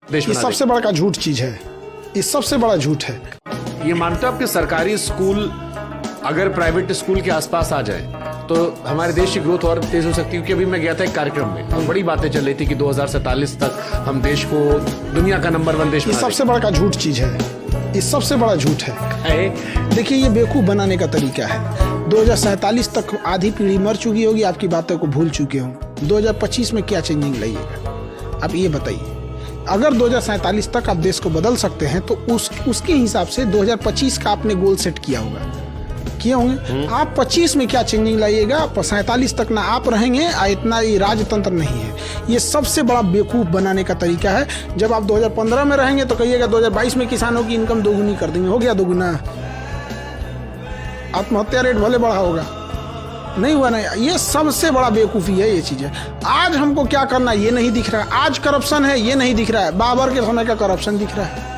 देश ये बना सबसे बड़ा झूठ चीज है, ये सबसे बड़ा झूठ है। ये मानते हो आप कि सरकारी स्कूल अगर प्राइवेट स्कूल के आसपास आ जाए तो हमारे देश की ग्रोथ और तेज हो सकती है? क्योंकि अभी मैं गया था एक कार्यक्रम में और बड़ी बातें चल रही थी कि 2047 तक हम देश को दुनिया का नंबर 1 देश ये बना सबसे बड़ा झूठ चीज है, ये सबसे बड़ा झूठ है। देखिए, ये बेवकूफ बनाने का तरीका है। 2047 तक आधी पीढ़ी मर चुकी होगी, आपकी बातों को भूल चुके होंगे। 2025 में क्या चेंजिंग लाइएगा आप ये बताइए। अगर 2047 तक आप देश को बदल सकते हैं तो उसके हिसाब से 2025 का आपने गोल सेट किया होगा, किए होंगे। आप 25 में क्या चेंजिंग लाइएगा, 47 तक ना आप रहेंगे, इतना ये राजतंत्र नहीं है। ये सबसे बड़ा बेवकूफ बनाने का तरीका है। जब आप 2015 में रहेंगे तो कहिएगा 2022 में किसानों की इनकम दोगुनी कर देंगे। हो गया दोगुना? आत्महत्या रेट भले बढ़ा होगा, नहीं हुआ ना। ये सबसे बड़ा बेवकूफ़ी है ये चीज़ें। आज हमको क्या करना है ये नहीं दिख रहा है। आज करप्शन है ये नहीं दिख रहा है। बाबर के समय का करप्शन दिख रहा है।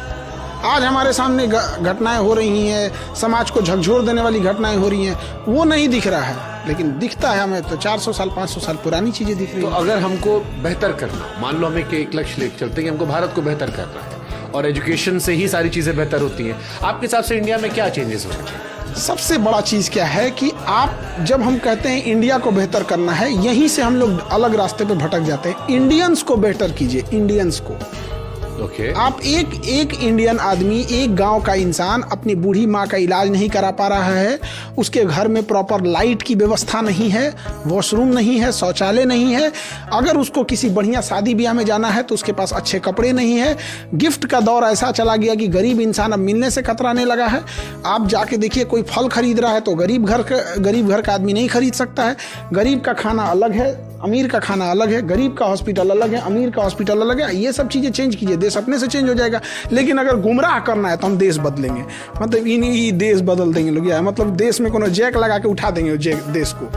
आज हमारे सामने घटनाएं हो रही हैं, समाज को झकझोर देने वाली घटनाएं हो रही हैं, वो नहीं दिख रहा है। लेकिन दिखता है हमें तो 400 साल 500 साल पुरानी चीज़ें दिख रही हैं। तो अगर हमको बेहतर करना, मान लो हमें एक लक्ष्य लेकर चलते हैं कि हमको भारत को बेहतर करना है और एजुकेशन से ही सारी चीज़ें बेहतर होती हैं, आपके हिसाब से इंडिया में क्या चेंजेस हो सकते हैं? सबसे बड़ा चीज़ क्या है कि आप जब हम कहते हैं इंडिया को बेहतर करना है, यहीं से हम लोग अलग रास्ते पे भटक जाते हैं। इंडियंस को बेहतर कीजिए, इंडियंस को। आप एक इंडियन आदमी, एक गांव का इंसान अपनी बूढ़ी माँ का इलाज नहीं करा पा रहा है, उसके घर में प्रॉपर लाइट की व्यवस्था नहीं है, वॉशरूम नहीं है, शौचालय नहीं है। अगर उसको किसी बढ़िया शादी ब्याह में जाना है तो उसके पास अच्छे कपड़े नहीं है। गिफ्ट का दौर ऐसा चला गया कि गरीब इंसान अब मिलने से कतराने लगा है। आप जाके देखिए, कोई फल खरीद रहा है तो गरीब घर का आदमी नहीं खरीद सकता है। गरीब का खाना अलग है, अमीर का खाना अलग है। गरीब का हॉस्पिटल अलग है, अमीर का हॉस्पिटल अलग है। ये सब चीज़ें चेंज कीजिए, देश अपने से चेंज हो जाएगा। लेकिन अगर गुमराह करना है तो हम देश बदलेंगे, मतलब इन देश बदल देंगे लोग, मतलब देश में कोनो जैक लगा के उठा देंगे देश को।